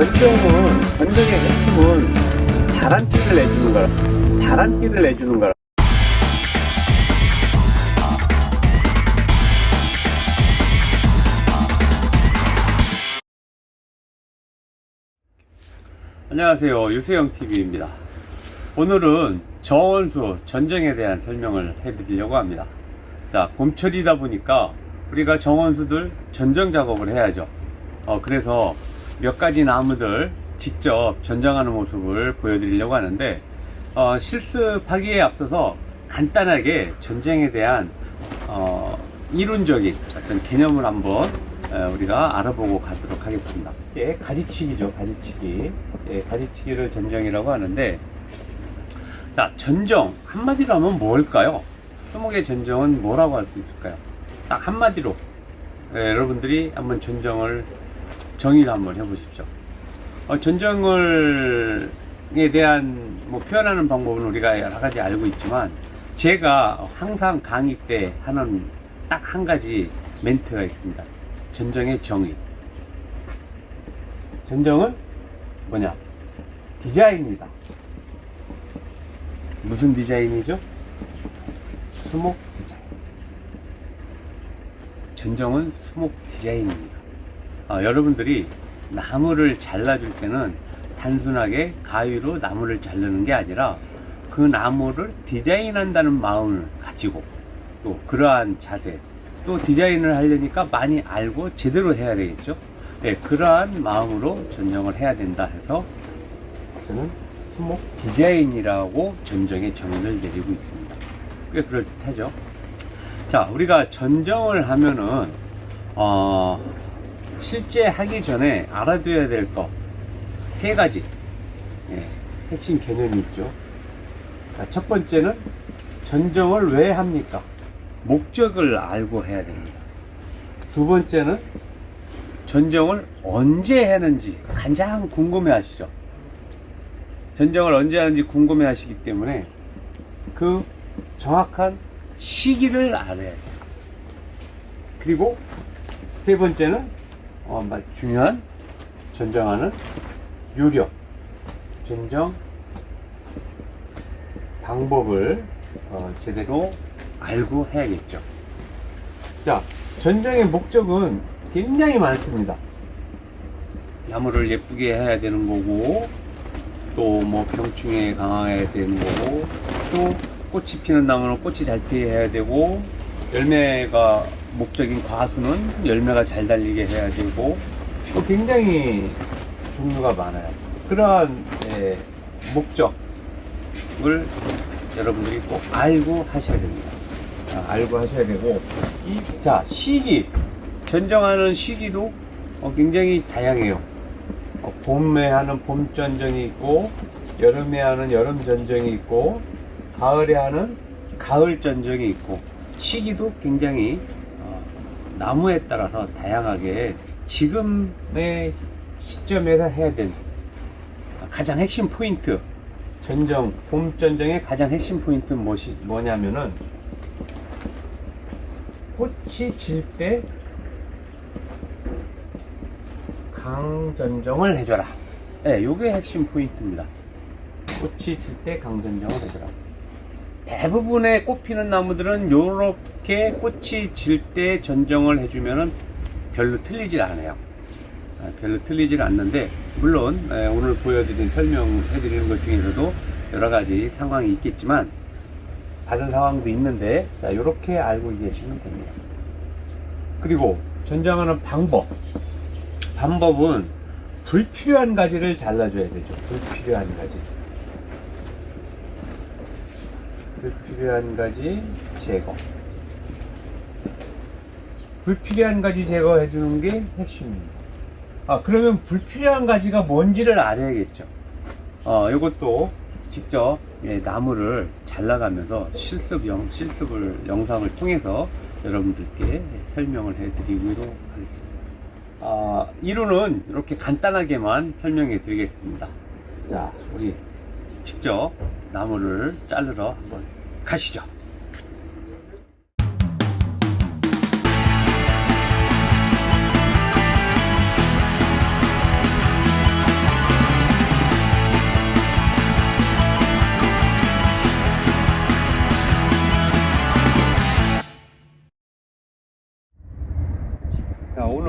전쟁의 핵심은 다란끼를 내주는 거라. 다란끼를 내주는 거라. 안녕하세요, 유세영TV입니다. 오늘은 정원수 전쟁에 대한 설명을 해드리려고 합니다. 자, 봄철이다 보니까 우리가 정원수들 전정 작업을 해야죠. 그래서 몇 가지 나무들 직접 전정하는 모습을 보여드리려고 하는데, 실습하기에 앞서서 간단하게 전쟁에 대한 이론적인 어떤 개념을 한번 우리가 알아보고 가도록 하겠습니다. 이게 가지치기죠, 가지치기. 가지치기를 전정이라고 하는데, 자, 전정 한마디로 하면 뭘까요? 수목의 전정은 뭐라고 할 수 있을까요? 딱 한마디로 여러분들이 한번 전정을 정의를 한번 해보십시오. 전정에 대한 표현하는 방법은 우리가 여러 가지 알고 있지만, 제가 항상 강의 때 하는 딱 한 가지 멘트가 있습니다. 전정의 정의. 전정은 뭐냐? 디자인이다. 무슨 디자인이죠? 수목 디자인. 전정은 수목 디자인입니다. 여러분들이 나무를 잘라줄 때는 단순하게 가위로 나무를 자르는 게 아니라 그 나무를 디자인한다는 마음을 가지고, 또 그러한 자세, 또 디자인을 하려니까 많이 알고 제대로 해야 되겠죠. 그러한 마음으로 전정을 해야 된다 해서 저는 수목 디자인이라고 전정의 정의를 내리고 있습니다. 꽤 그럴듯하죠. 자, 우리가 전정을 하면은 실제 하기 전에 알아둬야 될 것 세 가지 핵심 개념이 있죠. 자, 첫 번째는 전정을 왜 합니까? 목적을 알고 해야 됩니다. 두 번째는 전정을 언제 하는지 가장 궁금해 하시죠. 전정을 언제 하는지 궁금해 하시기 때문에 그 정확한 시기를 알아야 돼요. 그리고 세 번째는 중요한 전정하는 요령, 전정 방법을 제대로 알고 해야겠죠. 자, 전정의 목적은 굉장히 많습니다. 나무를 예쁘게 해야 되는 거고, 또 병충해에 강화해야 되는 거고, 또 꽃이 피는 나무는 꽃이 잘 피해야 되고, 열매가 목적인 과수는 열매가 잘 달리게 해야 되고, 또 굉장히 종류가 많아요. 그러한 목적을 여러분들이 꼭 알고 하셔야 됩니다. 알고 하셔야 되고, 자, 시기, 전정하는 시기도 굉장히 다양해요. 봄에 하는 봄 전정이 있고, 여름에 하는 여름 전정이 있고, 가을에 하는 가을 전정이 있고, 시기도 굉장히 나무에 따라서 다양하게 지금의 시점에서 해야 되는 가장 핵심 포인트, 전정, 봄 전정의 가장 핵심 포인트는 뭐냐면은, 꽃이 질 때 강전정을 해줘라. 요게 핵심 포인트입니다. 꽃이 질 때 강전정을 해줘라. 대부분의 꽃 피는 나무들은 요렇게 꽃이 질 때 전정을 해주면은 별로 틀리질 않아요. 별로 틀리질 않는데, 물론 오늘 설명해드리는 것 중에서도 여러 가지 상황이 있겠지만, 다른 상황도 있는데, 자, 요렇게 알고 계시면 됩니다. 그리고 전정하는 방법은 불필요한 가지를 잘라줘야 되죠. 불필요한 가지 제거. 불필요한 가지 제거해주는 게 핵심입니다. 그러면 불필요한 가지가 뭔지를 알아야겠죠. 이것도 직접 나무를 잘라가면서 실습을 영상을 통해서 여러분들께 설명을 해드리기로 하겠습니다. 이론은 이렇게 간단하게만 설명해 드리겠습니다. 자, 우리 직접 나무를 자르러 한번 가시죠.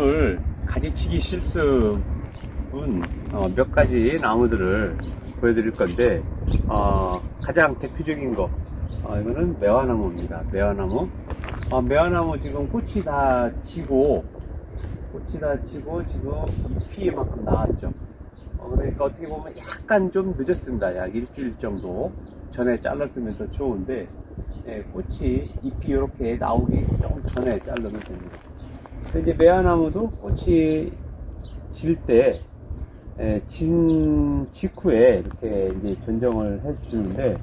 오늘 가지치기 실습은 몇 가지 나무들을 보여드릴 건데, 가장 대표적인 거, 이거는 매화나무입니다. 매화나무. 매화나무 지금 꽃이 다 지고 지금 잎이 이만큼 나왔죠. 그러니까 어떻게 보면 약간 좀 늦었습니다. 약 일주일 정도 전에 잘랐으면 더 좋은데, 꽃이, 잎이 이렇게 나오기 좀 전에 자르면 됩니다. 근데 이제 매화나무도 꽃이 질 때, 진 직후에 이렇게 이제 전정을 해 주는데,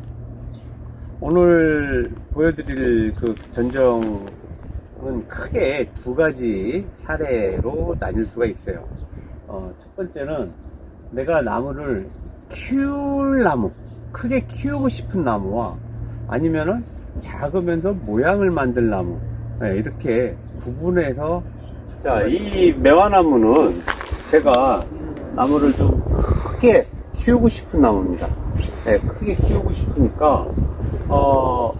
오늘 보여드릴 그 전정은 크게 두 가지 사례로 나뉠 수가 있어요. 첫 번째는 내가 나무를 키울 나무, 크게 키우고 싶은 나무와 아니면은 작으면서 모양을 만들 나무, 이렇게 구분해서, 자, 이 매화나무는 제가 나무를 좀 크게 키우고 싶은 나무입니다. 크게 키우고 싶으니까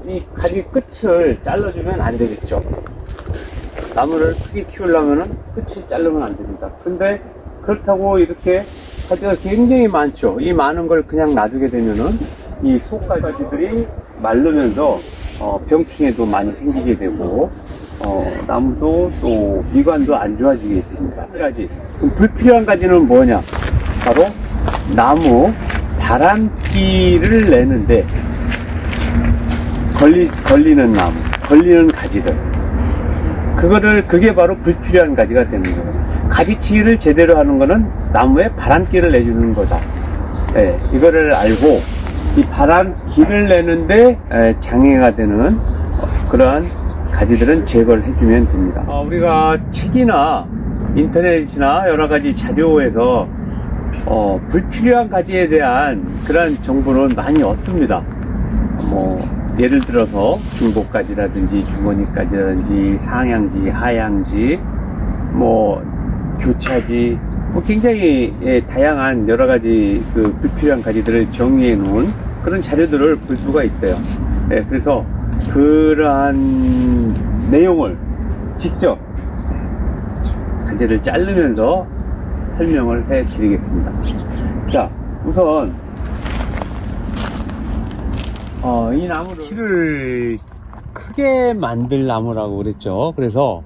이 가지 끝을 잘라주면 안 되겠죠. 나무를 크게 키우려면은 끝을 자르면 안 됩니다. 근데 그렇다고 이렇게 가지가 굉장히 많죠. 이 많은 걸 그냥 놔두게 되면은 이 속가지들이 마르면서 병충해도 많이 생기게 되고, 나무도 또 미관도 안 좋아지게 됩니다. 한 가지. 그럼 불필요한 가지는 뭐냐? 바로 나무 바람기를 내는데 걸리는 나무, 걸리는 가지들. 그게 바로 불필요한 가지가 되는 거예요. 가지치기를 제대로 하는 거는 나무에 바람기를 내주는 거다. 이거를 알고 이 바람기를 내는데 장애가 되는 그러한 가지들은 제거를 해주면 됩니다. 우리가 책이나 인터넷이나 여러 가지 자료에서 불필요한 가지에 대한 그런 정보는 많이 얻습니다. 예를 들어서 중복가지라든지 주머니가지라든지 상향지, 하향지, 교차지, 굉장히 다양한 여러 가지 그 불필요한 가지들을 정리해 놓은 그런 자료들을 볼 수가 있어요. 그래서 그러한 내용을 직접 가지를 자르면서 설명을 해 드리겠습니다. 자, 우선 이 나무를 키를 크게 만들 나무라고 그랬죠. 그래서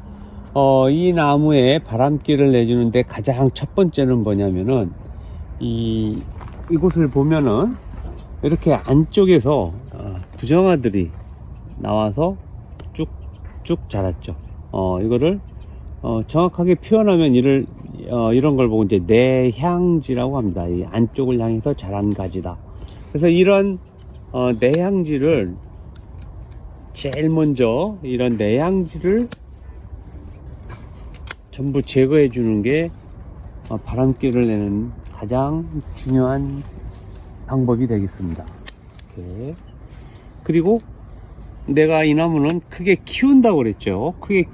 이 나무에 바람기를 내주는데 가장 첫 번째는 뭐냐면은 이곳을 보면은 이렇게 안쪽에서 부정화들이 나와서 쭉쭉 자랐죠. 이거를 정확하게 표현하면 이런 걸 보고 이제 내향지라고 합니다. 이 안쪽을 향해서 자란 가지다. 그래서 이런 내향지를 제일 먼저 이런 내향지를 전부 제거해 주는 게 바람기를 내는 가장 중요한 방법이 되겠습니다. 이렇게. 그리고 내가 이 나무는 크게 키운다고 그랬죠. 크게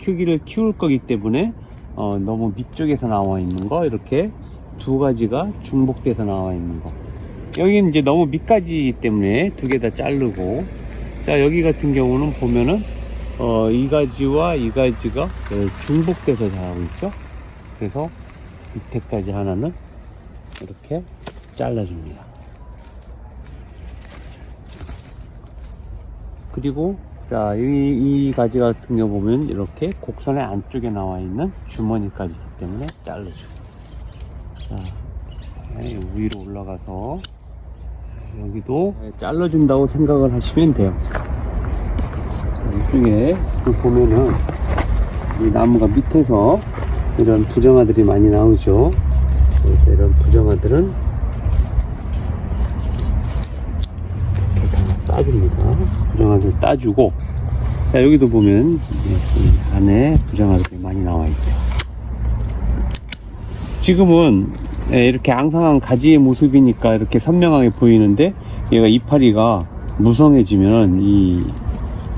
키울 거기 때문에 너무 밑쪽에서 나와 있는 거, 이렇게 두 가지가 중복돼서 나와 있는 거, 여기는 이제 너무 밑가지 때문에 두 개 다 자르고, 자, 여기 같은 경우는 보면은 이 가지와 이 가지가 중복돼서 자라고 있죠. 그래서 밑에까지 하나는 이렇게 잘라줍니다. 그리고 자, 이 가지 같은 경우 보면 이렇게 곡선의 안쪽에 나와 있는 주머니까지이기 때문에 잘라주고, 자, 위로 올라가서 여기도 잘라준다고 생각을 하시면 돼요. 이쪽에 보면은 이 나무가 밑에서 이런 부정화들이 많이 나오죠. 그래서 이런 부정화들은 이렇게 다 따줍니다. 부정화들 따주고, 자, 여기도 보면 이 안에 부정화들이 많이 나와 있어요. 지금은 이렇게 앙상한 가지의 모습이니까 이렇게 선명하게 보이는데, 얘가 이파리가 무성해지면 이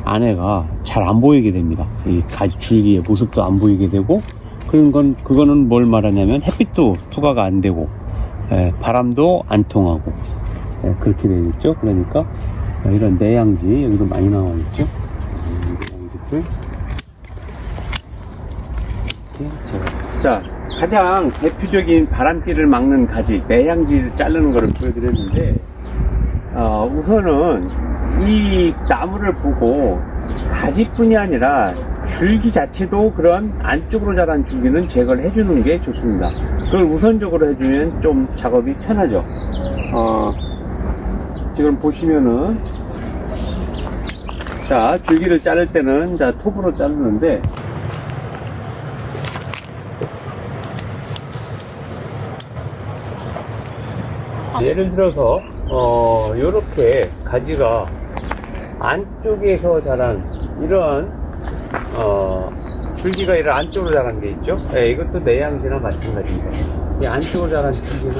안에가 잘 안 보이게 됩니다. 이 가지 줄기의 모습도 안 보이게 되고, 그거는 뭘 말하냐면 햇빛도 투과가 안 되고, 바람도 안 통하고, 그렇게 되겠죠. 그러니까 이런 내향지 여기도 많이 나와 있죠. 내향지들 이렇게 제가 자, 가장 대표적인 바람길을 막는 가지, 내향지를 자르는 것을 보여드렸는데, 우선은 이 나무를 보고 가지뿐이 아니라 줄기 자체도 그런 안쪽으로 자란 줄기는 제거를 해주는 게 좋습니다. 그걸 우선적으로 해주면 좀 작업이 편하죠. 지금 보시면은, 자, 줄기를 자를 때는, 자, 톱으로 자르는데, 예를 들어서, 요렇게 가지가 안쪽에서 자란, 이런, 줄기가 이런 안쪽으로 자란 게 있죠? 네, 이것도 내향지나 마찬가지입니다. 이 안쪽으로 자란 줄기는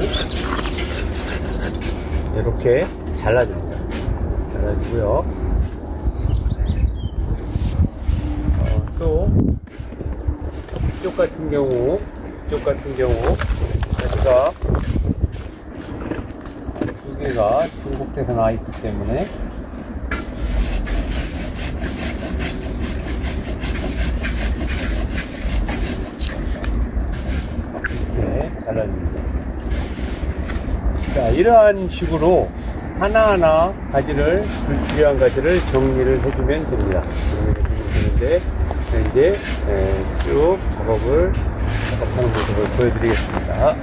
이렇게 잘라줍니다. 잘라주고요. 또 이쪽 같은 경우 가지가 두 개가 중복돼서 나와 있기 때문에 이렇게 잘라줍니다. 자, 이러한 식으로 하나하나 가지를, 불필요한 가지를 정리를 해주면 됩니다. 정리를 해주면 되는데, 이제 쭉 작업하는 모습을 보여드리겠습니다.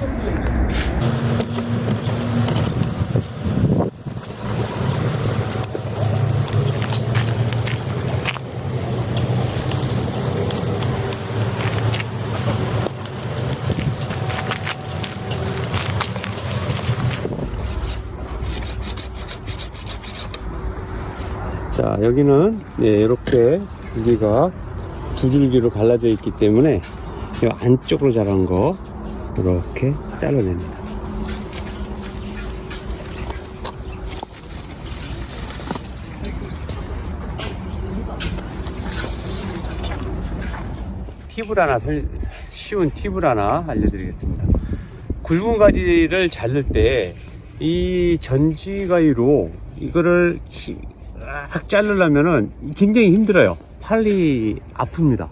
자, 여기는 이렇게 줄기가 두 줄기로 갈라져 있기 때문에 이 안쪽으로 자란 거 이렇게 잘라냅니다. 쉬운 팁을 하나 알려드리겠습니다. 굵은 가지를 자를 때 이 전지가위로 이거를 딱 자르려면은 굉장히 힘들어요. 팔이 아픕니다.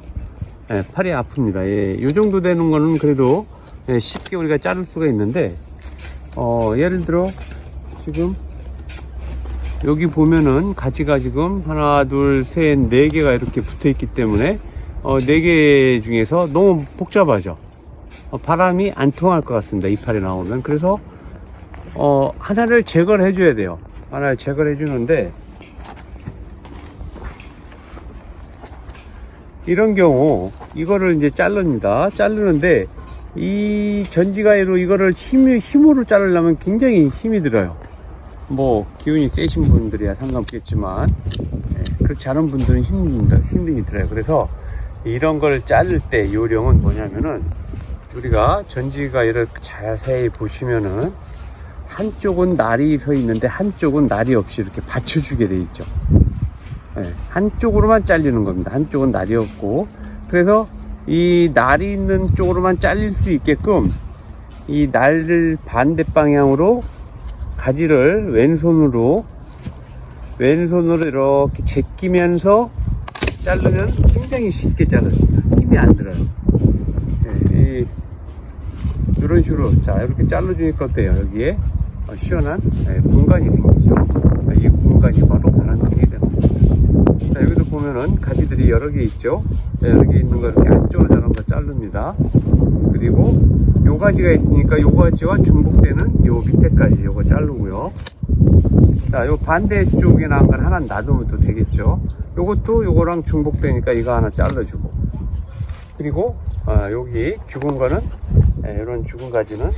예, 팔이 아픕니다. 예, 요 정도 되는 거는 그래도 쉽게 우리가 자를 수가 있는데, 예를 들어 지금 여기 보면은 가지가 지금 하나, 둘, 셋, 네 개가 이렇게 붙어 있기 때문에 네 개 중에서 너무 복잡하죠. 바람이 안 통할 것 같습니다. 이파리 나오면. 그래서 하나를 제거를 해줘야 돼요. 하나를 제거를 해주는데, 이런 경우 이거를 이제 자릅니다. 자르는데 이 전지가위로 이거를 힘으로 자르려면 굉장히 힘이 들어요. 뭐 기운이 세신 분들이야 상관없겠지만, 그렇지 않은 분들은 힘이 들어요. 그래서 이런 걸 자를 때 요령은 뭐냐면은, 우리가 전지가위를 자세히 보시면은 한쪽은 날이 서 있는데 한쪽은 날이 없이 이렇게 받쳐주게 돼 있죠. 한쪽으로만 잘리는 겁니다. 한쪽은 날이 없고, 그래서 이 날이 있는 쪽으로만 잘릴 수 있게끔 이 날을 반대 방향으로 가지를 왼손으로 이렇게 제끼면서 자르면 굉장히 쉽게 자릅니다. 힘이 안 들어요. 이런 식으로, 자, 이렇게 잘라주니까 어때요? 여기에 시원한 공간이 생기죠. 이 공간이 바로 바람길이 됩니다. 자, 여기도 보면은 가지들이 여러 개 있죠. 자, 여러 개 있는 거 이렇게 안쪽으로 자른 거 자릅니다. 그리고 요 가지가 있으니까 요 가지와 중복되는 요 밑에까지 요거 자르고요. 자, 요 반대쪽에 나온 건 하나 놔두면 또 되겠죠. 요것도 요거랑 중복되니까 이거 하나 잘라주고, 그리고 여기 죽은 거는, 이런 죽은 가지는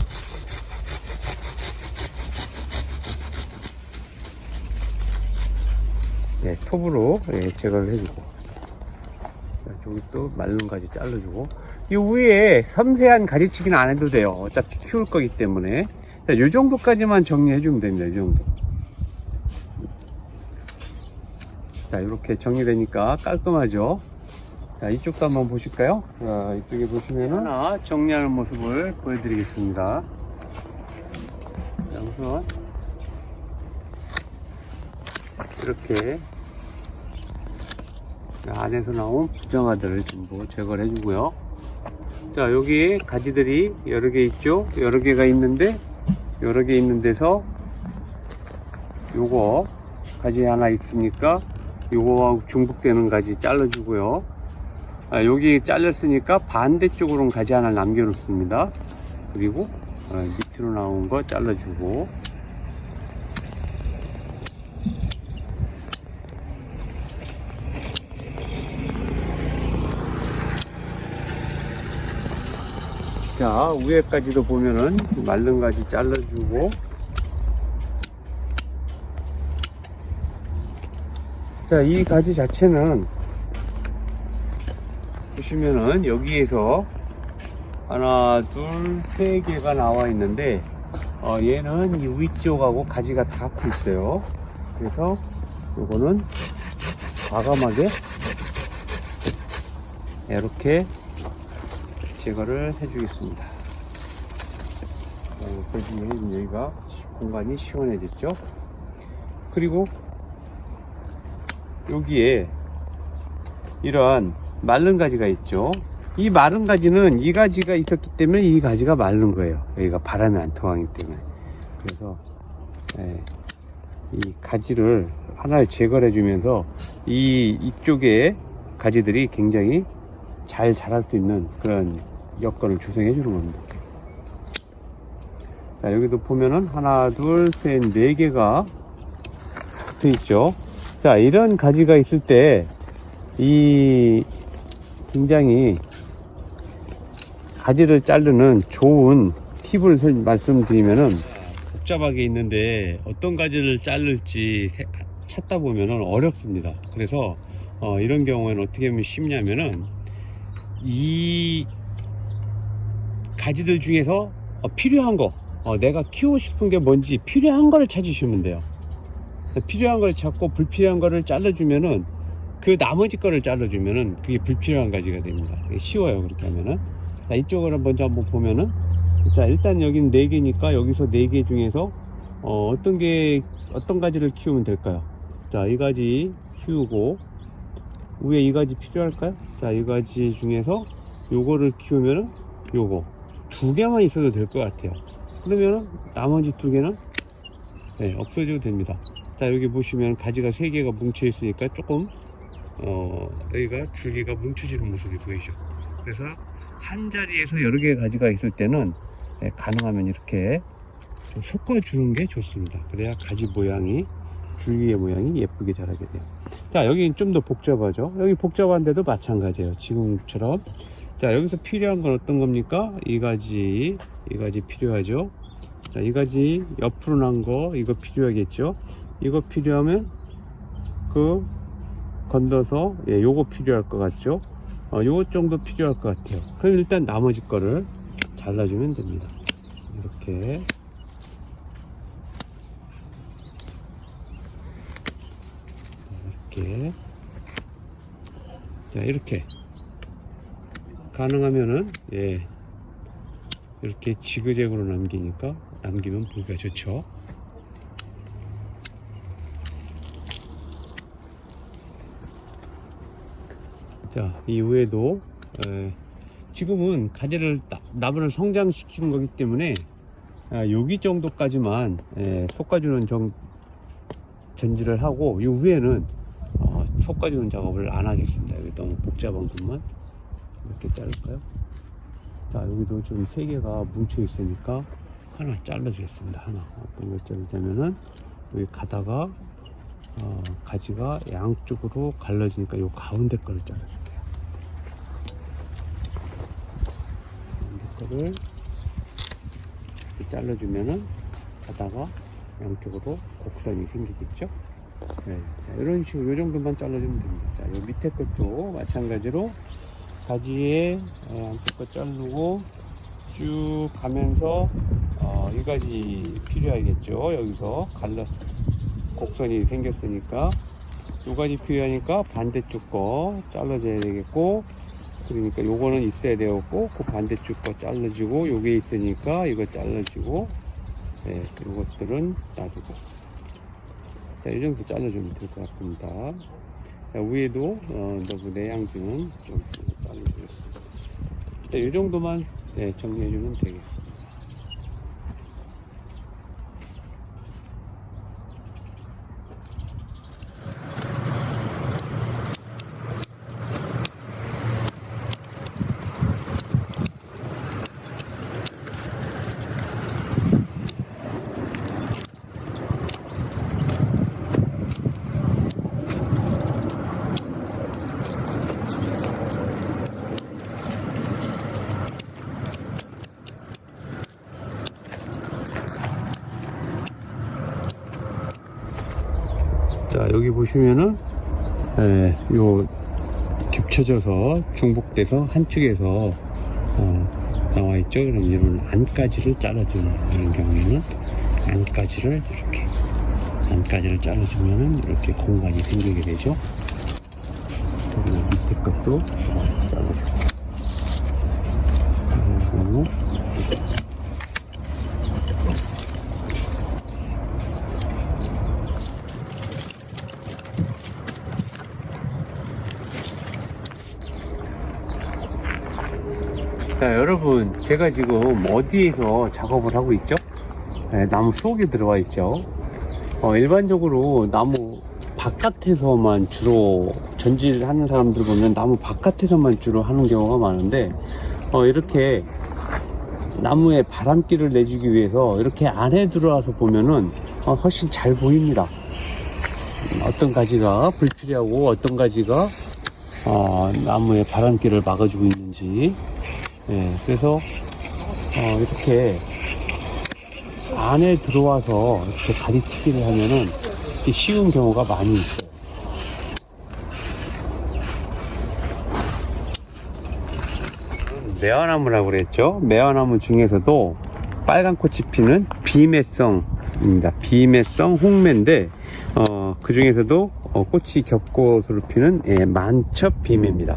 톱으로 제거를 해주고, 여기 또 마른 가지 잘라주고, 이 위에 섬세한 가지치기는 안 해도 돼요. 어차피 키울 거기 때문에. 자, 요 정도까지만 정리해주면 됩니다. 이 정도. 자, 이렇게 정리되니까 깔끔하죠. 자, 이쪽도 한번 보실까요? 자, 이쪽에 보시면은 하나 정리하는 모습을 보여드리겠습니다. 자, 우선 이렇게 안에서 나온 부정아들을 전부 제거를 해주고요. 자, 여기에 가지들이 여러 개 있죠. 여러 개가 있는데, 여러 개 있는 데서 요거 가지 하나 있으니까 요거하고 중복되는 가지 잘라주고요. 여기 잘렸으니까 반대쪽으로는 가지 하나 남겨놓습니다. 그리고 밑으로 나온 거 잘라주고, 자, 위에까지도 보면은 마른 가지 잘라주고, 자, 이 가지 자체는 보시면은 여기에서 하나, 둘, 세 개가 나와 있는데, 얘는 이 위쪽하고 가지가 닿고 있어요. 그래서 요거는 과감하게 이렇게 제거를 해주겠습니다. 그러면 여기가 공간이 시원해졌죠. 그리고 여기에 이러한 마른 가지가 있죠. 이 마른 가지는 이 가지가 있었기 때문에 이 가지가 마른 거예요. 여기가 바람이 안 통하기 때문에. 그래서 이 가지를 하나 제거해 주면서 이쪽에 가지들이 굉장히 잘 자랄 수 있는 그런 여건을 조성해 주는 겁니다. 자, 여기도 보면은 하나, 둘, 셋, 네 개가 붙어 있죠. 자, 이런 가지가 있을 때 굉장히 가지를 자르는 좋은 팁을 말씀드리면은, 복잡하게 있는데 어떤 가지를 자를지 찾다 보면은 어렵습니다. 그래서 이런 경우에는 어떻게 하면 쉽냐면은, 이 가지들 중에서 필요한 거, 내가 키우고 싶은 게 뭔지 필요한 거를 찾으시면 돼요. 필요한 걸 찾고 불필요한 거를 잘라주면은, 그 나머지 거를 잘라주면은 그게 불필요한 가지가 됩니다. 쉬워요, 그렇게 하면은. 자, 이쪽으로 먼저 한번 보면은, 자, 일단 여기는 4개니까 여기서 4개 중에서 어떤 가지를 키우면 될까요? 자, 이 가지 키우고, 위에 이 가지 필요할까요? 자, 이 가지 중에서 요거를 키우면은 요거 2개만 있어도 될 것 같아요. 그러면은 나머지 2개는 없어져도 됩니다. 자, 여기 보시면 가지가 3개가 뭉쳐 있으니까 조금 여기가 줄기가 뭉쳐지는 모습이 보이죠. 그래서 한 자리에서 여러 개의 가지가 있을 때는 가능하면 이렇게 좀 섞어주는 게 좋습니다. 그래야 가지 모양이, 줄기의 모양이 예쁘게 자라게 돼요. 자, 여기는 좀 더 복잡하죠. 여기 복잡한데도 마찬가지예요. 지금처럼. 자, 여기서 필요한 건 어떤 겁니까? 이 가지 필요하죠. 자, 이 가지 옆으로 난 거, 이거 필요하겠죠. 이거 필요하면 건너서 요거 필요할 것 같죠. 요거 정도 필요할 것 같아요. 그럼 일단 나머지 거를 잘라주면 됩니다. 이렇게. 자, 이렇게 가능하면은 이렇게 지그재그로 남기면 보기가 좋죠. 자, 이 위에도 지금은 가지를 나무를 성장시키는 거기 때문에 여기 정도까지만 솎아주는 전지를 하고, 이 위에는 솎아주는 작업을 안 하겠습니다. 여기 너무 복잡한 것만 이렇게 자를까요? 자, 여기도 좀 3개가 뭉쳐 있으니까 하나 잘라주겠습니다. 하나. 어떤 걸 자르자면은, 여기 가다가 가지가 양쪽으로 갈라지니까 이 가운데 거를 잘라줄게요. 가운데 거를 이렇게 잘라주면은 가다가 양쪽으로 곡선이 생기겠죠? 자, 이런 식으로 이 정도만 잘라주면 됩니다. 자, 이 밑에 것도 마찬가지로 가지에 안쪽 거 자르고 쭉 가면서 이 가지 필요하겠죠. 여기서 곡선이 생겼으니까 이 가지 필요하니까 반대쪽 거 잘라줘야 되겠고, 그러니까 요거는 있어야 되겠고, 그 반대쪽 거 잘라주고, 요게 있으니까 이거 잘라주고, 요것들은 놔두고. 자, 이 정도 잘라주면 될 것 같습니다. 자, 위에도 너무 내양지는 좀 잘라주겠습니다. 네, 이 정도만 네, 정리해주면 되겠습니다. 자, 여기 보시면은 요 겹쳐져서 중복돼서 한쪽에서 나와 있죠. 그럼 이런 안까지를 잘라주는 이런 경우에는 안까지를 잘라주면은 이렇게 공간이 생기게 되죠. 그리고 밑에 것도 잘라주고 그리고 자, 여러분, 제가 지금 어디에서 작업을 하고 있죠? 나무 속에 들어와 있죠. 일반적으로 나무 바깥에서만 주로 전지하는 사람들 보면 나무 바깥에서만 주로 하는 경우가 많은데, 이렇게 나무에 바람길을 내주기 위해서 이렇게 안에 들어와서 보면은 훨씬 잘 보입니다. 어떤 가지가 불필요하고 어떤 가지가 나무에 바람길을 막아주고 있는지. 그래서 이렇게 안에 들어와서 이렇게 가지치기를 하면은 쉬운 경우가 많이 있어요. 매화나무라고 그랬죠. 매화나무 중에서도 빨간 꽃이 피는 비매성입니다. 비매성 홍매인데 그 중에서도 꽃이 겹꽃으로 피는 만첩 비매입니다.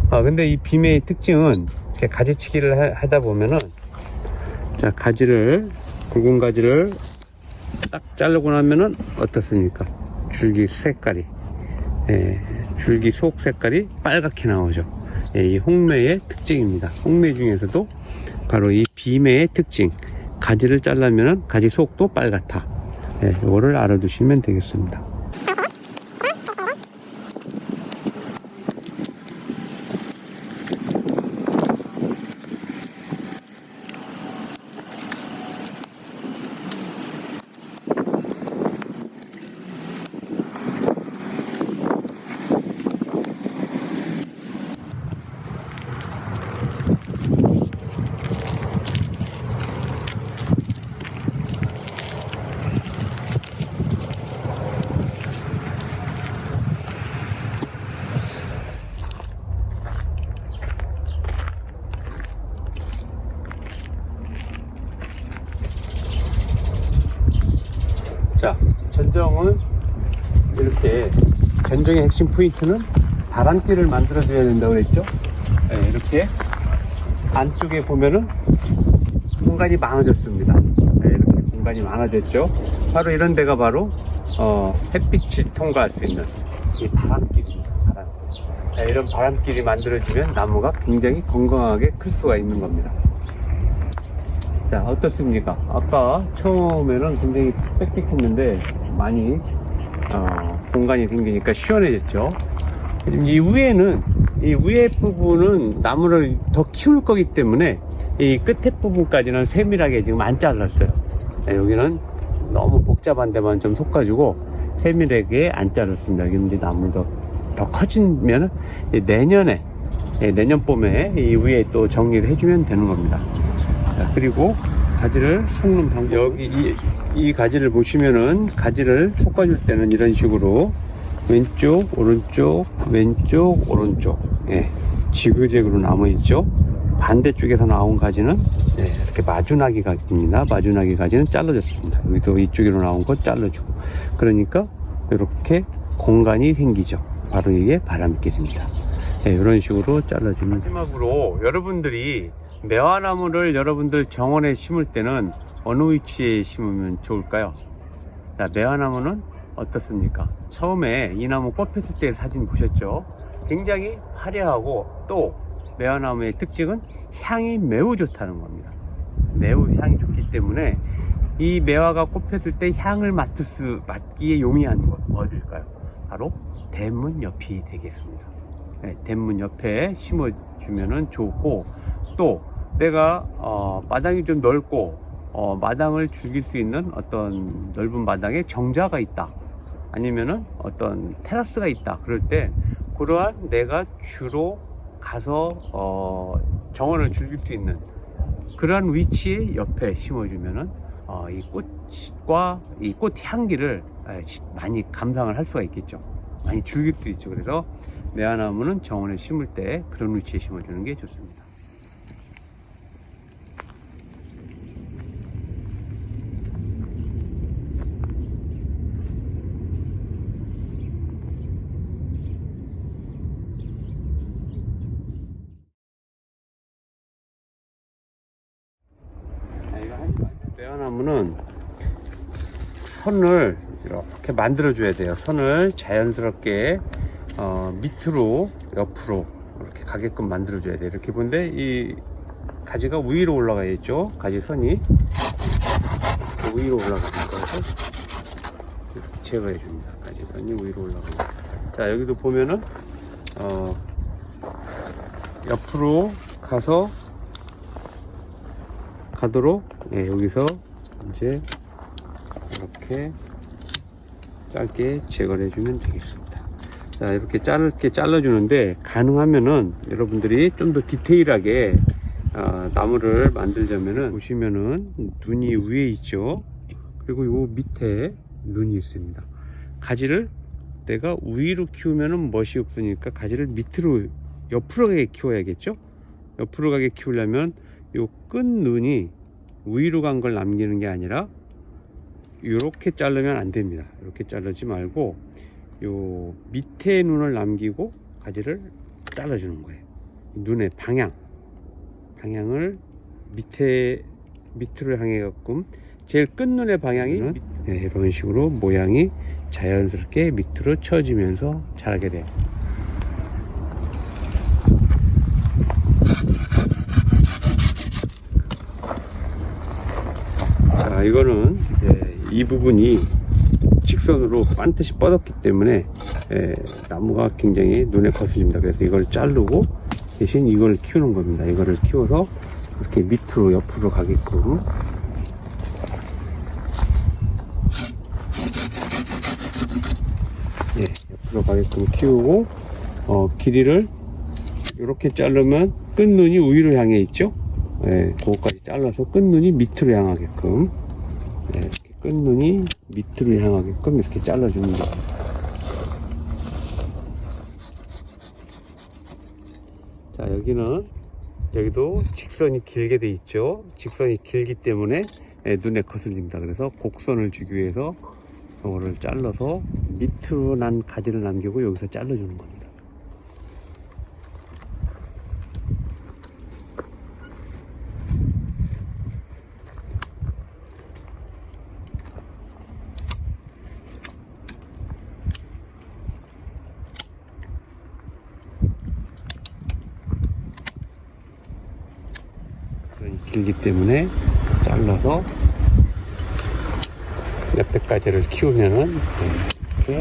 근데 이 비매의 특징은 가지치기를 하다 보면은, 자, 굵은 가지를 딱 자르고 나면은 어떻습니까? 줄기 색깔이, 줄기 속 색깔이 빨갛게 나오죠. 이 홍매의 특징입니다. 홍매 중에서도 바로 이 비매의 특징, 가지를 자르면은 가지 속도 빨갛다. 이거를 알아두시면 되겠습니다. 자, 전정은 이렇게 전정의 핵심 포인트는 바람길을 만들어 줘야 된다고 그랬죠. 이렇게 안쪽에 보면은 공간이 많아졌습니다. 이렇게 공간이 많아졌죠. 바로 이런 데가 바로 햇빛이 통과할 수 있는 이 바람길입니다. 바람길. 이런 바람길이 만들어지면 나무가 굉장히 건강하게 클 수가 있는 겁니다. 자, 어떻습니까? 아까 처음에는 굉장히 빽빽했는데 많이 공간이 생기니까 시원해졌죠. 이 위에 부분은 나무를 더 키울 거기 때문에 이 끝에 부분까지는 세밀하게 지금 안 잘랐어요. 여기는 너무 복잡한 데만 좀 솎아주고 세밀하게 안 잘랐습니다. 여기 이제 나무도 더 커지면 내년 봄에 이 위에 또 정리를 해주면 되는 겁니다. 자, 그리고 가지를 솎는 방법, 여기 이 가지를 보시면은 가지를 솎아줄 때는 이런 식으로 왼쪽 오른쪽 왼쪽 오른쪽 지그재그로 남아있죠. 반대쪽에서 나온 가지는 이렇게 마주나기 가지입니다. 마주나기 가지는 잘라졌습니다. 여기도 이쪽으로 나온 거 잘라주고, 그러니까 이렇게 공간이 생기죠. 바로 이게 바람길입니다. 이런 식으로 잘라주면. 마지막으로 여러분들이 매화나무를 여러분들 정원에 심을 때는 어느 위치에 심으면 좋을까요? 자, 매화나무는 어떻습니까? 처음에 이 나무 꽃 폈을 때 사진 보셨죠? 굉장히 화려하고 또 매화나무의 특징은 향이 매우 좋다는 겁니다. 매우 향이 좋기 때문에 이 매화가 꽃폈을 때 향을 맡기에 용이한 것 어딜까요? 바로 대문 옆이 되겠습니다. 네, 대문 옆에 심어주면은 좋고, 또 내가 마당이 좀 넓고 마당을 즐길 수 있는 어떤 넓은 마당에 정자가 있다, 아니면은 어떤 테라스가 있다, 그럴 때 그러한 내가 주로 가서 정원을 즐길 수 있는 그러한 위치에 옆에 심어주면은 이 꽃과 이 꽃 향기를 많이 감상을 할 수가 있겠죠. 많이 즐길 수 있죠. 그래서 매화나무는 정원에 심을 때 그런 위치에 심어주는 게 좋습니다. 매화나무는 선을 이렇게 만들어 줘야 돼요. 선을 자연스럽게 밑으로 옆으로 이렇게 가게끔 만들어 줘야 돼요. 이렇게 보는데 이 가지가 위로 올라가야 있죠. 가지 선이 위로 올라가는 거라서 이렇게 제거해 줍니다. 가지 선이 위로 올라갑니다. 자, 여기도 보면은 옆으로 가도록, 여기서 이제 이렇게 짧게 제거를 해주면 되겠습니다. 자, 이렇게 짧게 잘라주는데, 가능하면은 여러분들이 좀 더 디테일하게 나무를 만들자면은, 보시면은 눈이 위에 있죠. 그리고 요 밑에 눈이 있습니다. 가지를 내가 위로 키우면은 멋이 없으니까 가지를 밑으로 옆으로 가게 키워야겠죠. 옆으로 가게 키우려면 요 끝 눈이 위로 간 걸 남기는 게 아니라 이렇게 자르면 안 됩니다. 이렇게 자르지 말고 요 밑에 눈을 남기고 가지를 잘라주는 거예요. 눈의 방향을 밑으로 향해 갖고, 제일 끝 눈의 방향이 이런 식으로 모양이 자연스럽게 밑으로 쳐지면서 자라게 돼요. 자, 이거는 이 부분이 직선으로 반드시 뻗었기 때문에 나무가 굉장히 눈에 거슬립니다. 그래서 이걸 자르고 대신 이걸 키우는 겁니다. 이거를 키워서 이렇게 밑으로 옆으로 가게끔 옆으로 가게끔 키우고, 길이를 이렇게 자르면 끝눈이 위로 향해 있죠. 그거까지 잘라서 끝눈이 밑으로 향하게끔, 이렇게 끝눈이 밑으로 향하게끔 이렇게 잘라주는 거예요. 자, 여기도 직선이 길게 돼 있죠. 직선이 길기 때문에 눈에 거슬립니다. 그래서 곡선을 주기 위해서 이거를 잘라서 밑으로 난 가지를 남기고 여기서 잘라주는 겁니다. 길기 때문에 잘라서 옆에까지를 키우면은 이렇게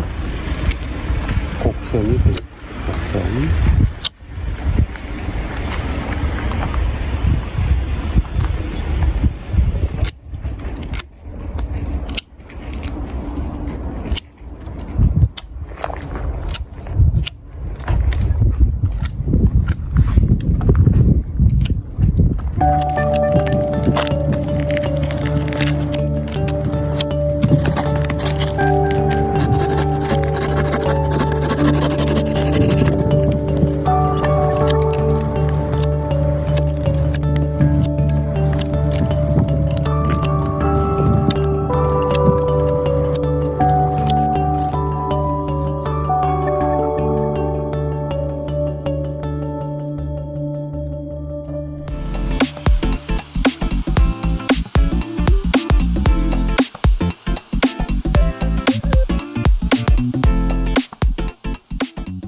곡선이 됩니다. 곡선.